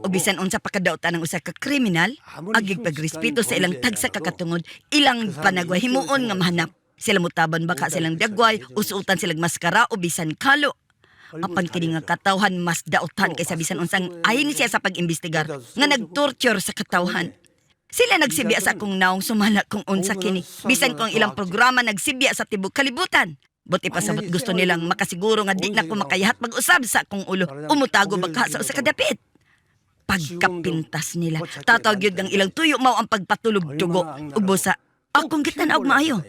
O bisan unsa pakadautan ng usa ka kriminal, agig pagrespeto sa ilang tagsa kakatungod, ilang panagway himuon nga mahanap. Sila mutaban baka silang dagway, usutan silang maskara o bisan kalo. Apan kini nga katawhan mas dautan kaysa bisan unsang ayon siya sa pag-imbestigar nga nagtorture sa katawhan. Sila nagsibya sa akong naong sumala kung unsa kini. Bisan kung ilang programa nagsibya sa tibok kalibutan. Buti pa sabot gusto nilang makasiguro nga di na ko makayahat mag-usab sa akong ulo. Umutago baka sa usa ka dapit. Pagkapintas nila. Tataw gyud ang ilang tuyo mao ang pagpatulog dugo. Ug busa, akong gitanaw maayo.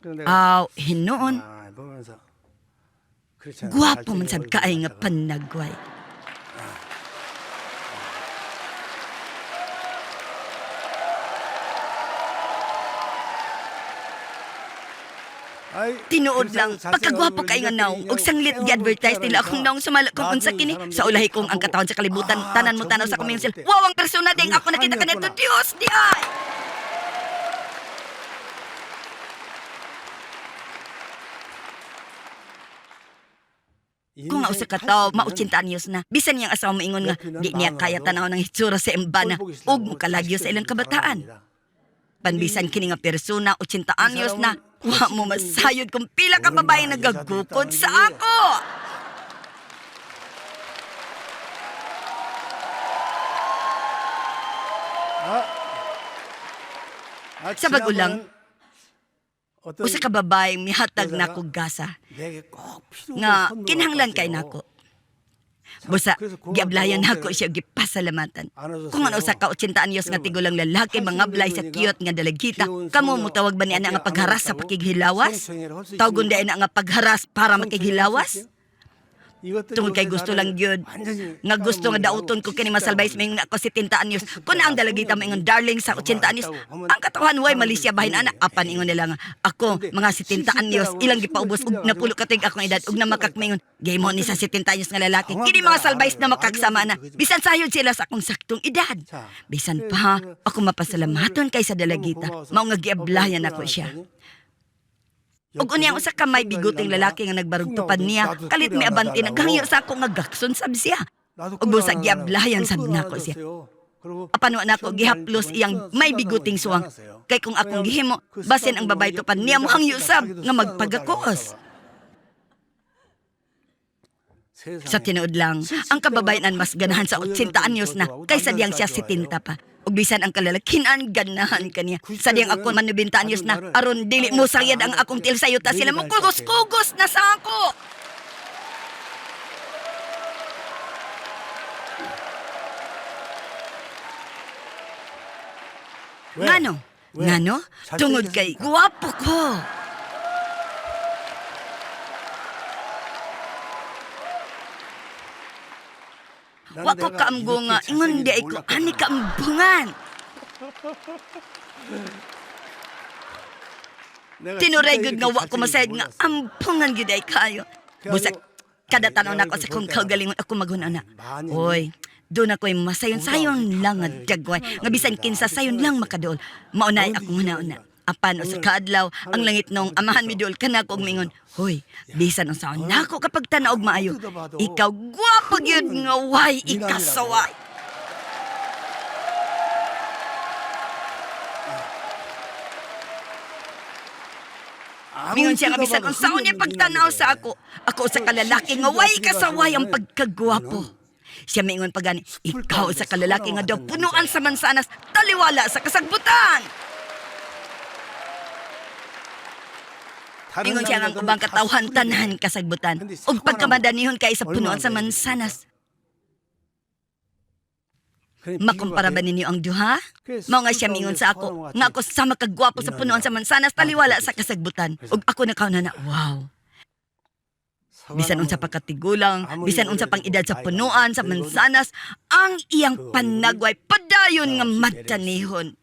Aw, hinuon. Guwapo man sad kaay nga panagway. Tinuod lang, pagkagwapo kay nga naong, ug sanglit gi-advertise nila akong naong sumala kung unsa kini. Sa ulahi kong ang katawhan sa kalibutan, tanan mo tanaw sa commercial. Wow, ang persona ding ako nakita kanito, Dios, di ay! Kung nga usa ka tawo, mao-80 anyos na. Bisan niyang asawa maingon nga, di niya kaya tanaw ng hitsura sa embana ug mukalagyo sa ilang kabataan. Panbisan kini nga persona, 80 anyos na, wa mo masayod kung pila ka babae nagagukod sa ako. Sa bagulang, usa ka babae mihatag nako gasa nga kinahanglan kay nako. Busa, giablayan nako siya gipasalamatan. Kung ano sa ka 80 anyos nga tigulang lalaki mangablay sa cute nga dalagita, kamo mutawag ba niya nga pagharas sa pakighilawas? Tawgon di na nga pagharas para makighilawas? Tungod kay gusto lang gyud nga gusto nga dauton ko kini masalbay sa mga ako 70 anyos. Kun ang dalagita mo ingon darling sa 80 anyos, ang katawhan way Malaysia bahin ana apan ingon nila nga ako mga 70 anyos ilang gipaubos ug napulo ka tig akong edad ug na makakmingon gaymo ni sa 70 anyos nga lalaki. Kini mga salbays na makagsama na bisan sayod sila sa akong saktong edad. Bisan pa ako mapasalamaton kay sa dalagita. Mao nga giablayan ako siya. Ug unyang usa ka may biguting lalaki nga nagbarog tupad niya, kalit may abanti naghangyo sa ako nga gakson sab siya. Ug busa giablayan sad nako siya. Apan wa nako gihaplos iyang may biguting suwang. Kay kung akong gihimo, basin ang babay tupad niya mo hangyo sab nga magpagakos. Sa tinuod lang, ang kababayan mas ganahan sa 80 anyos na kaysa diyang siya 70 pa. Ug bisan ang kalalakinan ganahan kaniya. Sa diyang ako man 90 anyos na aron dili mo sayad ang akong tilsayo ta sila mo kugos-kugos na sa ako. Ngano? Ngano? Tungod kay guwapo ko. Wako kaamgo nga, ingon di ay ko, ani kaambungan. Tinuray gud nga wako masayad nga, ampungan gud ay kayo. Busak, kada tanaw na ako sa kung kaugalingon ako maghunana. Oy, doon ako'y masayon-sayon lang nga dagway. Nga bisan kinsa sayon lang makadool. Maunay akong huna-una. Apan o sa kaadlaw, ang langit nung amahan mi dool kana ko mingon, hoy, bisan ang saon nako kapag tanaog maayo. Ikaw gwapo gyud nga way ikasaway. Mingon siya nga bisan ang saon niya pagtanaw sa ako. Ako sa kalalaki nga way kasaway ang pagkagwapo. Siya mingon pagani, ikaw sa kalalaki nga daw punuan sa mansanas, taliwala sa kasagbutan. Mingon siya nga ubang katawhan tanan kasagbutan. Ug pagkamandanihon kay sa punuan sa mansanas. Makumpara ba ninyo ang duha? Mao nga siya mingon sa ako, nga ako sama kagwapo sa punuan sa mansanas, taliwala sa kasagbutan. Ug ako nakauna na, wow. Bisan unsa pagkatigulang, bisan unsa pang edad sa punuan sa mansanas, ang iyang panagway padayon nga matanihon.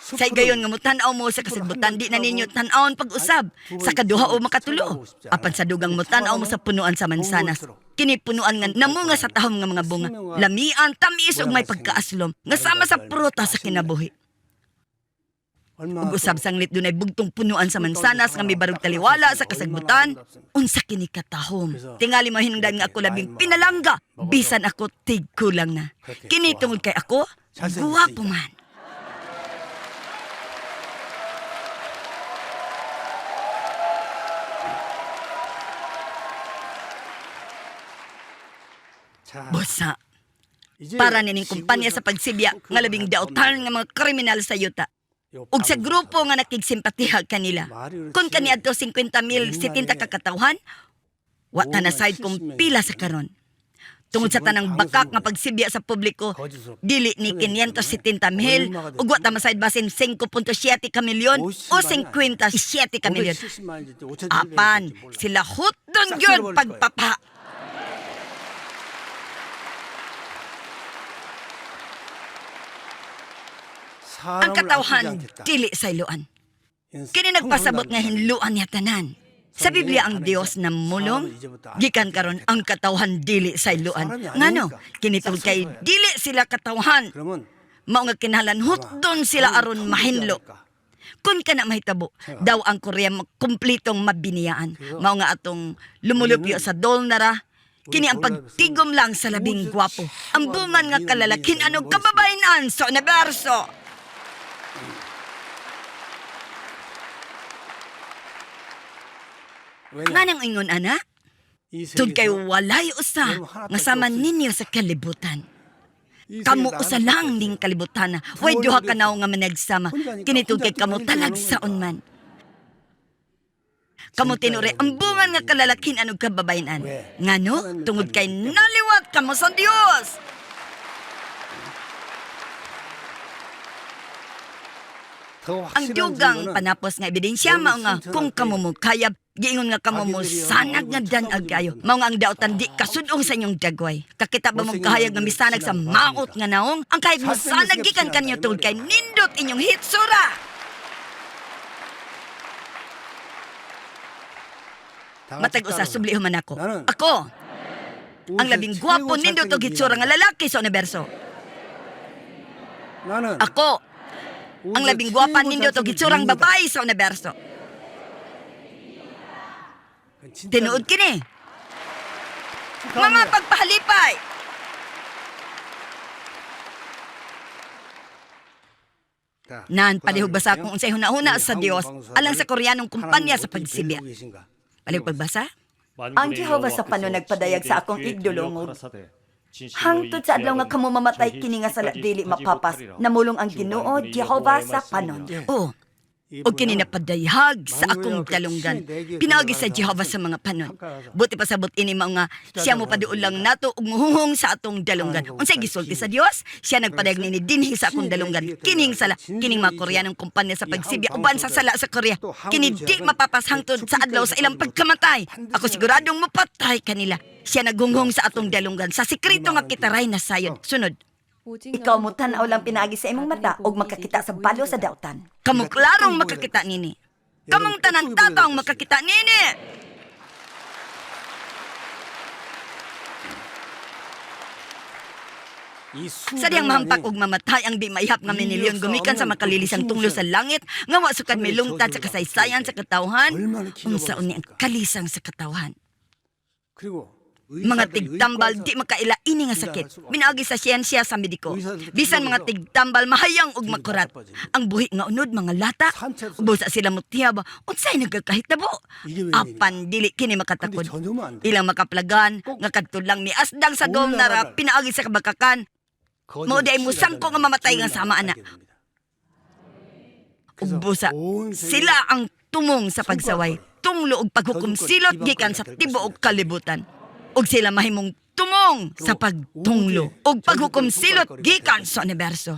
Sa gayon nga mo tan-aw mo sa kasagbutan, di na ninyo tan-awon pag-usab sa kaduha o makatulo. Apan sa dugang mo tan-aw mo sa punuan sa mansanas. Kini punuan nga namunga sa tahom nga mga bunga. Lamian, tamis ug may pagkaaslom nga sama sa pruta sa kinabuhi. Ug usab sanglit dunay bugtong punuan sa mansanas nga mibarog taliwala sa kasagbutan. Unsa kini katahom? Tingali mo hinungdan nga ako labing pinalangga. Bisan ako tigkulang na. Kini tungod kay ako, guwapo man. Bosa, para nining kumpanya sa pagsibya nga labing dautan nga mga kriminal sa yuta. Ug sa grupo nga nakigsimpatiha kanila. Kung kaniadto 50,000 70 ka katawhan, wa ta na side kung pila sa karon. Tungod sa tanang bakak nga pagsibya sa publiko, dili ni 570,000 ug wa ta masayad basin 5.7 ka milyon o 57 ka milyon. Apan sila hutdon gyud pagpapa. Ang katawhan dili sa iluan. Kini nagpasabot nga hinluan niya tanan. Sa Biblia ang Dios na mulong, gikan karon ang katawhan dili sa iluan. Ngano? Kini tungod kay dili sila katawhan. Mao nga kinahanglan hutdon sila aron mahinlo. Kun kana mahitabo, daw ang Korea kumpletong mabiniyaan. Mao nga atong lumulupyo sa dolnara. Kini ang pagtigom lang sa labing gwapo. Ang bungan nga kalalakin ano kababayan sa universo. Nga nang ingon, ana? Tug kay walay usa nga sama ninyo sa kalibutan. Kamu usa lang ning kalibutan na. Way duha ka na nga managsama. Kinitug kay kamu talagsaon man. Kamu tinure ang bungan nga kalalakin anong kababayan. Ngano? Tungod kay naliwat kamo sa Dios. Ang dugang panapos nga ebidensya mao nga kung kamo mo kayab giingon nga kamo mo sanag nga danag kayo. Mao nga ang daotan di kasudong sa inyong dagway. Kakita ba mo kahayag nga misanag sa maot nga naong? Ang kahit mo sanag gikan kanyo tungod kay nindot inyong hitsura. Matag usa subli man ako. Ako ang labing gwapo nindot og hitsura nga lalaki sa universo. Ako ang labing gwapan ninyo to gitsurang babae sa universo. Tinuod kini. Mga pagpahalipay. Nan palihog basa kung unsay hunahuna sa Dios alang sa Koreanong kumpanya sa pagsibya. Palihog pagbasa? Ang Jehovah sa panon nagpadayag sa akong igdulongog. Hangtod sa adlaw nga kamo mamatay kini nga sala dili mapapas. Namulong ang Ginoo Jehovah sa panon. Oh, o kininapadayhag sa akong dalunggan. Pinagi sa Jehovah sa mga panon. Buti pa sabot ini mga siya mo paduol lang nato ug muhungong sa atong dalunggan. Unsay gisulti sa Dios? Siya nagpadayag nini dinhi sa akong dalunggan. Kining sala, kining mga Koreanong kumpanya sa pagsibya uban sa sala sa Korea. Kini di mapapashangtod sa adlaw sa ilang pagkamatay. Ako siguradong mapatay kanila. Siya nagunghong sa atong dalunggan sa sikreto nga kitaray na sayod. Sunod. Ikaw mo tanaw lang pinaagi sa imong mata ug makakita sa balo sa dautan. Kamu klarong makakita nini. Kamong tanan tatang makakita nini. Sa diyang mahampak ug mamatay ang di maihap nga minilyon gumikan sa makalilisang tunglo sa langit nga wa sukad milungtad sa kasaysayan sa katawhan unsaon ni ang kalisang sa katawhan. Mga tigtambal di makaila ini nga sakit. Binaagi sa siyensya sa mediko. Bisan mga tigtambal mahayang ug makurat. Ang buhi nga unod mga lata. Ubusa sila mutiyaba. Unsay nagkakahitabo? Apan dili kini makatakod. Ilang makaplagan nga kadto lang ni asdang sa dom nara pinaagi sa kabakakan. Mao day musang ko nga mamatay nga sama ana. Ubusa sila ang tumong sa pagsaway. Tunglo og paghukom silot gikan sa tibuok kalibutan. Og sila mahimong tumong sa pagtunglo og paghukom silot gikan sa universo.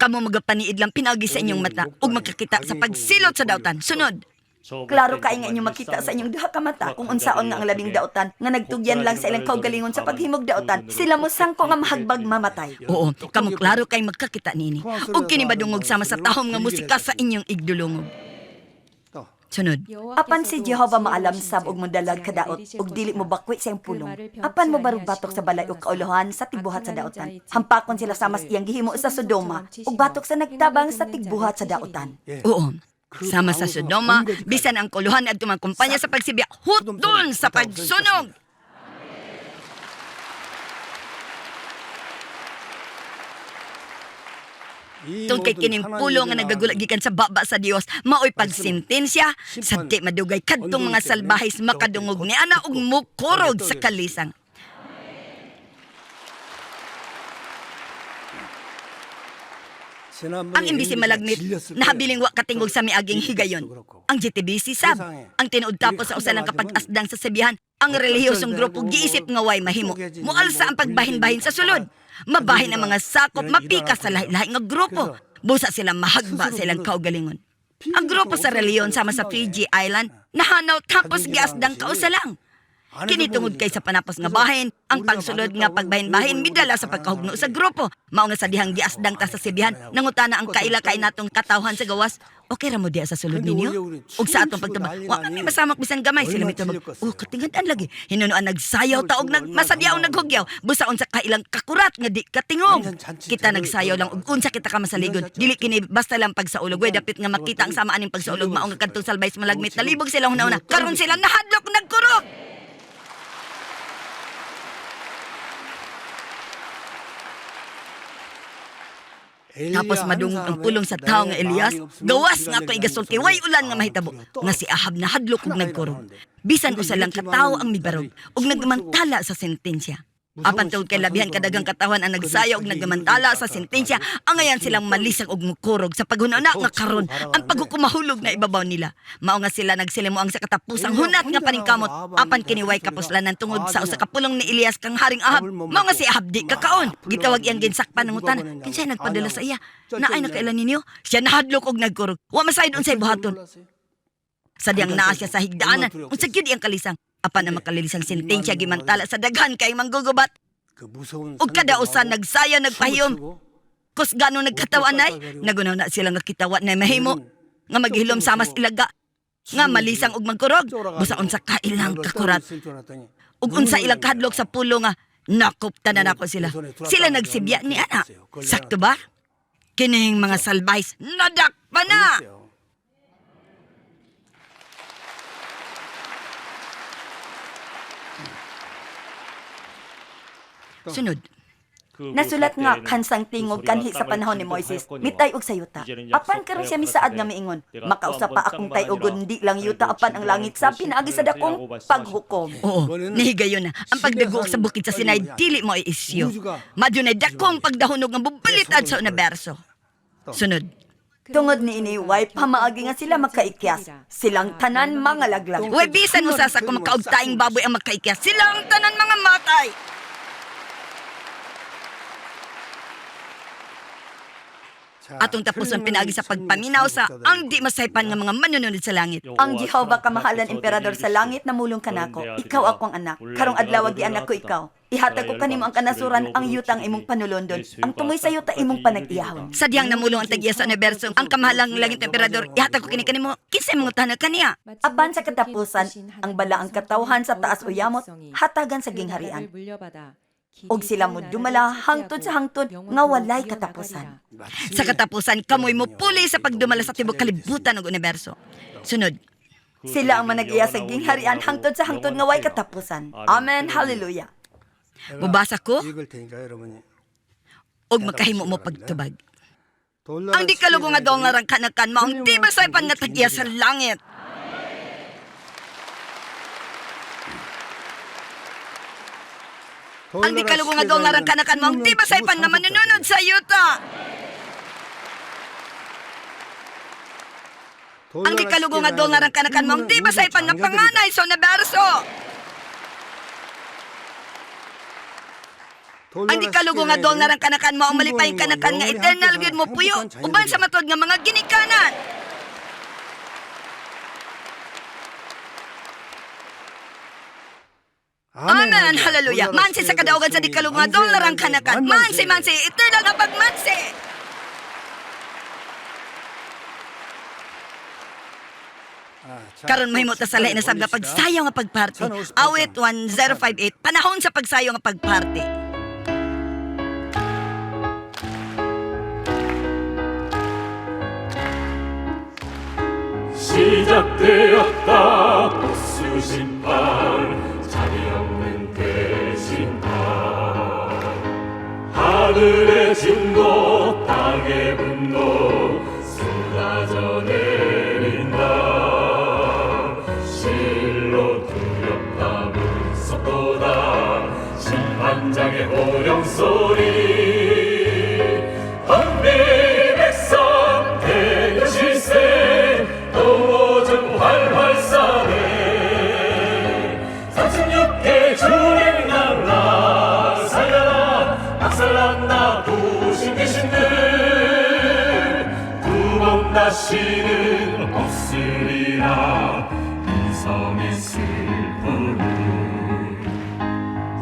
Kamo magapaniid lang pinagi sa inyong mata ug makakita sa pagsilot sa dautan. Sunod. Klaro kay nga inyong makita sa inyong duha ka mata kung unsaon nga ang labing dautan nga nagtugyan lang sa ilang kaugalingon sa paghimog dautan. Sila mo sangko nga mahagbag mamatay. Oo, kamo klaro kay magkakita nini. Ug kini badungog sama sa tahom nga musika sa inyong igdulungog. Sunod. Apan si Jehovah maalam sab og modalag kadaot ug dili mo bakwi sa iyang pulong. Apan mo barug batok sa balay ug kauluhan sa tigbuhat sa daotan. Hampakon sila sa mas iyang gihimo sa Sodoma ug batok sa nagtabang sa tigbuhat sa daotan. Oo. Sama sa Sodoma, bisan ang kuluhan at kumpanya sa pagsibya, hutdon sa pagsunog. Tungkay kining pulo nga nagagulagikan sa baba sa Dios, maoy pagsintensya sa di madugay kadtong mga salbahis makadungog ni ana ug mukurog sa kalisang. Ang imbisi malagnit, nahabiling wa katingog sa miaging higayon. Ang GTBC sab, ang tinuod tapos sa usa lang kapag-asdang sa sabihan, ang relihiyosong grupo giisip nga way mahimo. Mualsa ang pagbahin-bahin sa sulod. Mabahin ang mga sakop, mapika sa lahi-lahi nga grupo. Busa sila mahagba sa ilang kaugalingon. Ang grupo sa reliyon sama sa Fiji Island, nahanaw tapos giasdang kausa lang. Kini tungod kay sa panapos nga bahin, ang pagsulod nga pagbahin-bahin midala sa pagkahugno sa grupo. Mao nga sa dihang giasdang ta sa sibihan, nangutana ang kaila kay natong katawhan sa gawas. Okay ra mo diya sa sulod ninyo? Ug sa atong pagtaba, wa kami masamak bisan gamay sila mitubag. Oh, katingan-an lagi. Hinunoan nagsayaw ta og masadyaw naghugyaw. Busaon sa kailang kakurat nga di katingong. Kita nagsayaw lang ug unsa kita ka masaligon. Dili kini basta lang pagsaulog. Way dapit nga makita ang samaan ning pagsaulog mao nga kadtong salbays malagmit nalibog sila una-una. Karon sila nahadlok nagkurog. Tapos madungog ang pulong sa tao nga Elias, gawas nga ako igasulti, way ulan nga mahitabo, nga si Ahab na hadlok ug nagkurog. Bisan usa lang katawo ang mibarog, ug nagmantala sa sentensya. Apan tungod kay labihan kadagang katawan ang nagsaya ug nagmantala sa sentensya, angayan silang malisag ug mukurog sa paghunana nga karon ang paghukumahulog na ibabaw nila. Mao nga sila nagsilimuang sa katapusang hunat nga paningkamot, apan kiniway kapuslanan tungod sa usa ka pulong ni Elias kang haring Ahab. Mao nga si Ahab di kakaon. Gitawag iyang ginsakpan ng utan. Kinsay nagpadala sa iya? Naay na kailan ninyo? Siya nahadlok og nagkurog. Wa masayod unsay buhaton. Sa diyang naa siya sa higdaanan, unsa gyud iyang kalisang. Apan ang makalilisang sentensya gimantala sa daghan kay manggugubat. Ug kada usa nagsaya nagpahiyom. Kus gano nagkatawan ay, nagunaw na sila nga kitawa na mahimo nga maghilom sa mas ilaga nga malisang ug magkurog. Busaon sa kailang kakurat. Ug unsa ilang kahadlok sa pulo nga nakupta na nako sila. Sila nagsibya ni ana. Sakto ba? Kining mga salbays nadakpa na. Sunod. Nasulat nga kansang tingog kanhi sa panahon ni Moises, mitay og sayuta. Apan karon siya misaad nga miingon, makausap pa akong tayogon di lang yuta apan ang langit sa pinaagi sa dakong paghukom. Oo, nahigayon na. Ang pagdaguok sa bukid sa Sinai, dili mo iisyo. Madunay dakong pagdahunog ng bubalitad sa universo. Sunod. Tungod ni ini, way pamaagi nga sila makaikyas. Silang tanan mga laglag. Uy, bisan mo sa kung makaugtaing baboy ang makaikyas. Silang tanan mga matay. Atong tapuson pinaagi sa pagpaminaw sa ang di masaypan nga mga manununod sa langit. Ang Jehovah kamahalan emperador sa langit namulong kanako. Ikaw akong anak. Karong adlaw gi anak ko ikaw. Ihatag ko kanimo ang kanasuran ang yutang imong panulondon. Ang tumoy sa yuta imong panag-iyahon. Sadyang namulong ang tagya sa universo. Ang kamahalang langit emperador, ihatag ko kini kanimo. Kinsa imong tanan kaniya? Apan sa katapusan, ang balaang katawhan sa taas o yamot, hatagan sa gingharian. Og sila mo dumala hangtod sa hangtod nga walay katapusan. Sa katapusan, kamoy mo puli sa pagdumala sa tibok kalibutan ng universo. Sunod, Sila ang manag-iya sa gingharian hangtod sa hangtod nga way katapusan. Amen. Hallelujah. mubasa ko 읽을 테니까 여러분이 og makahimo mo pagtubag. Ang di kalugo nga daw nga kanakan mo, ang di masaypan nga tagya sa langit. Ang di kalugo nga daw nga kanakan mo, ang di masaypan nga manununod sa yuta. Ang di kalugo nga daw nga kanakan mo, ang di masaypan nga panganay sa universo. Ang di kalugo nga daw nga kanakan mo, ang malipay kanakan nga eternal gid mo puyo, uban sa matod nga mga ginikanan. Amen, hallelujah. Mansi sa kadaugan sa di kalugo nga daw nga kanakan. Mansi, eternal nga pagmansi. Karon mahimo ta sa lain na sab nga pagsayaw nga pagparty. Awit 1058, panahon sa pagsayaw nga pagparty. 시작되었다 보스 심판 자리 없는 대심판 하늘의 진노 땅의 분노 쏟아져 내린다 실로 두렵다 무섭도다 심판장의 호령소리 황비 백성 대교실세 오전 활활 싸네 36개 주행 날라 살려라 박살났나 부신 귀신들 두 번 다시는 없으리라 이성의 슬픔을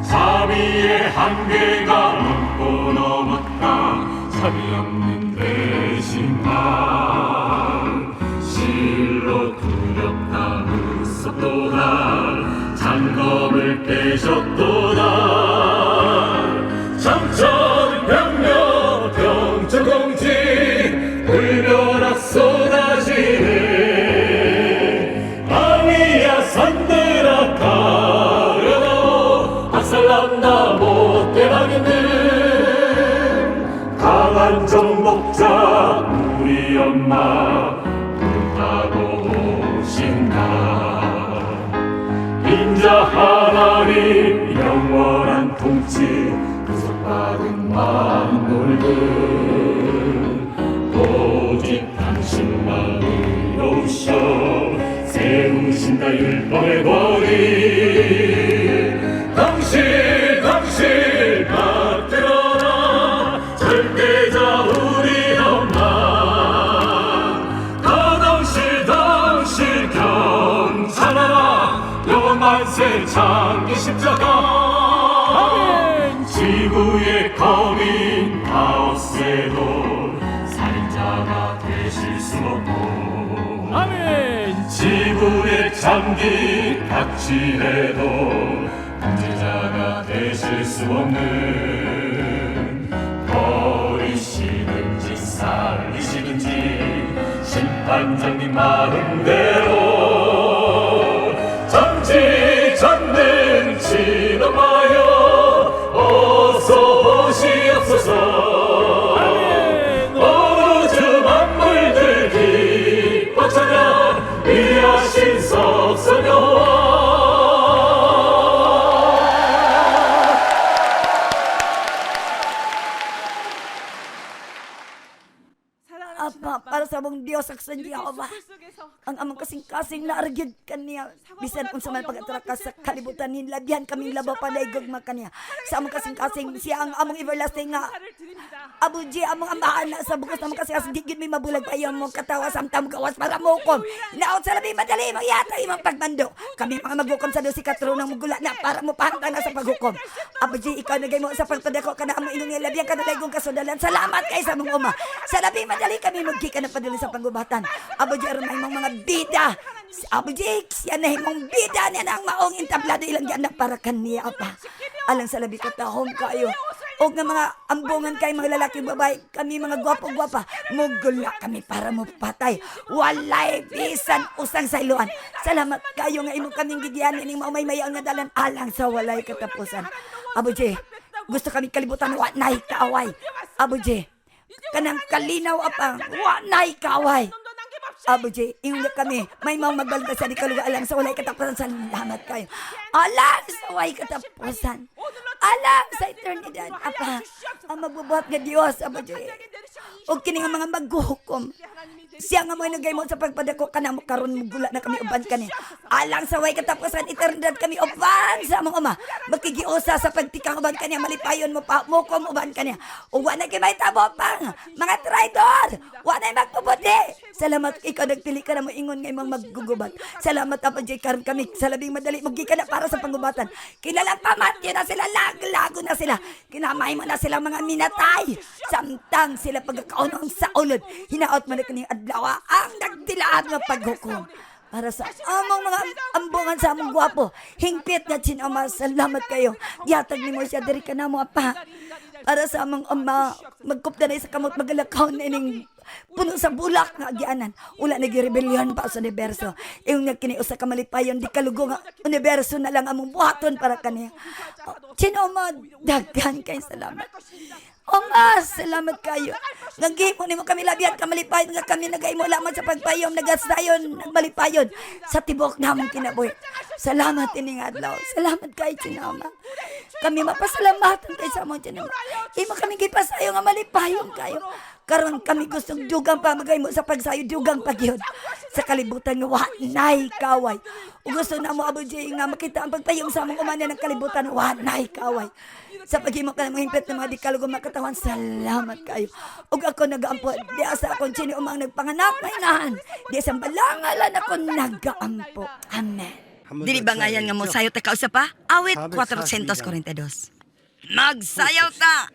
자비의 한계가 넘고 넘었다 자비 없는 배신감 실로 두렵다 무섭도다 장검을 빼셨도다 정천병력 병천공지 불벼락 쏟아지네 아위야 산들아 가려도 박살난다 못대박인들 강한 정복자 우리 엄마 불타고 오신다 인자 하나님 영원한 통치 구속받은 만물들 오직 당신만 의로우셔 세우신다 율법의 권위 당신 받들어라 절대자 우리 엄마 당신 경찰하라 영원 만세 장기 십자가 지구의 거민 다 없애도 살인자가 되실 수 없고 지구의 장기 닥치해도 범죄자가 되실 수 없는 버리시든지 살리시든지 심판장님 마음대로 정치 전능 진엄하여 어서 오시옵소서 어느 주 만물들 기뻐 찬양 위하신 석선여호와 Apa, para sa sa mong Dios akson Jehova. Ang among kasing-kasing naaragyod kaniya. Bisan kung sa man pag-atrak ka sa kalibutan ni labyan kaming labaw panaygog makaniya. Sa among kasing-kasing siya ang among everlasting nga Abuji among amahan na sa bugos namang kasing-kasing digid may mabulag pa yung mong katawa samtam gawas para mukom. Naot sa labi madali magyata imong pagmando. Kami mga maghukom sa dosi katro ng mugula na para mo pahantang na sa paghukom. Abuji ikaw nagay mo sa pagpadako kana among inong labyan kana laygong kasudalan. Salamat kay sa mong uma. Sa labi madali kami magkika na paduli sa panggubatan. Abuji aron may mga bida. Abuji yan na himong bida niya na ang maong intablado ilang yan na para kaniya pa. Alang sa labi katahom kayo. O nga mga ambungan kay mga lalaki babae, kami mga gwapo-gwapa, mugula kami para mo patay. Walay bisan usang sailuan. Salamat kayo nga imong kaming gigyan ining maumay mayaon nga dalan alang sa walay katapusan. Abuji, gusto kami kalibutan wa nay kaaway. Abuji, kanang kalinaw apang wa nay kaaway. Abuji, ingon kami, may mga magbalda sa di kaluga alang sa walay katapusan. Salamat kayo. Alang sa walay katapusan. Alang sa eternidad. Apa, ang magbubuhat nga Diyos, Abuji. O kini nga mga maghuhukom. Siya nga mo nagay mo sa pagpadako ka na mo karon mo gula na kami uban kani. Alang sa way katapusan eternidad kami uban sa among ama. Magkigiusa sa pagtikang uban kaniya malipayon mo pa mo kom uban kaniya. O wa na kay may tabo pang mga traidor. Wa na magpuputi. Salamat ikaw nagpili ka na mo ingon nga imong maggugubat. Salamat Apo Jay karon kami sa labing madali mugi ka na para sa panggubatan. Kilalang pamatyo na sila lago na sila. Kinamay mo na silang mga minatay. Samtang sila pagkakaunong sa ulod. Hinaot man na kaning adlaw ang nagdilaan ng paghukom para sa among mga ambungan sa among gwapo. Hingpit na Ama, salamat kayo. Yatag ni mo siya diri ka na mo apa. Para sa among ama, magkupda na sa kamot magalakaw na ining puno sa bulak nga agianan. Ula nag-rebellion pa sa universo. Yung nagkiniusa ka malipayon, di kalugo nga universo na lang among buhaton para kaniya. Ama, daghan kayo salamat. Salamat kayo. Nagimo nimo kami labihan ka malipayon nga kami nagaimo lamang sa pagpayom nagasayon nagmalipayon sa tibok namong kinabuhi. Salamat ining adlaw. Salamat kay Ama. Kami mapasalamatan kay sa among Ama. Imo kami gipasayo nga malipayon kayo. Karon kami gustong dugang pa magaymo sa pagsayo dugang pagyod sa kalibutan nga wa nay kaway. Ug gusto na mo Abuji nga makita ang pagpayong sa among umana ng kalibutan wa nay kaway. Sa paghimo ka ng himpit ng mga di kalugong makatawan, salamat kayo. Ug ako nagaampo, di asa akong sino umang nagpanganak na inahan. Di sa balangalan ako nagaampo. Amen. Dili ba nga yan nga mo sayo ta kausa pa? Awit 442. Magsayaw ta!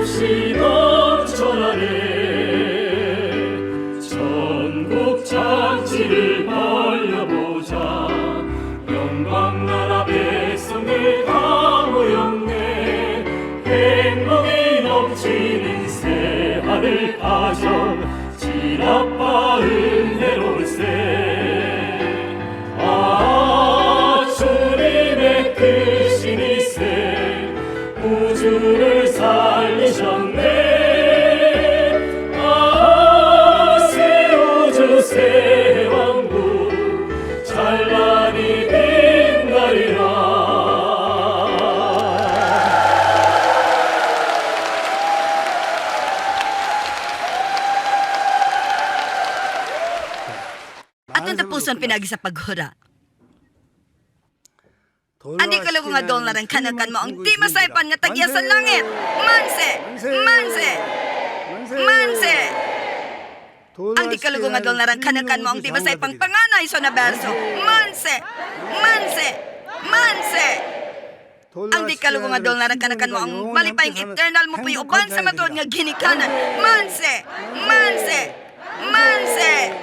끝없이 넘쳐나네 영광나라 백성들 다 모였네. 행복이 넘치는 새하늘 가정 지나빠 은혜로울세. 아 주님의 크신 이세 우주를 살리셨네. 아 새 우주 새 왕국 찬란히 빛나리라. Atong tapuson pinagi sa paghura. Andi ka lugo nga dollaran kanakan mo ang di masaypan nga tagya sa langit. Manse! Manse! Manse! Ang di ka lugo nga dollaran kanakan mo ang di masaypang panganay so na berso. Manse! Manse! Manse! Ang di ka lugo nga dollaran kanakan mo ang malipayang eternal mo puyo uban sa matuod nga ginikanan. Manse! Manse! Manse!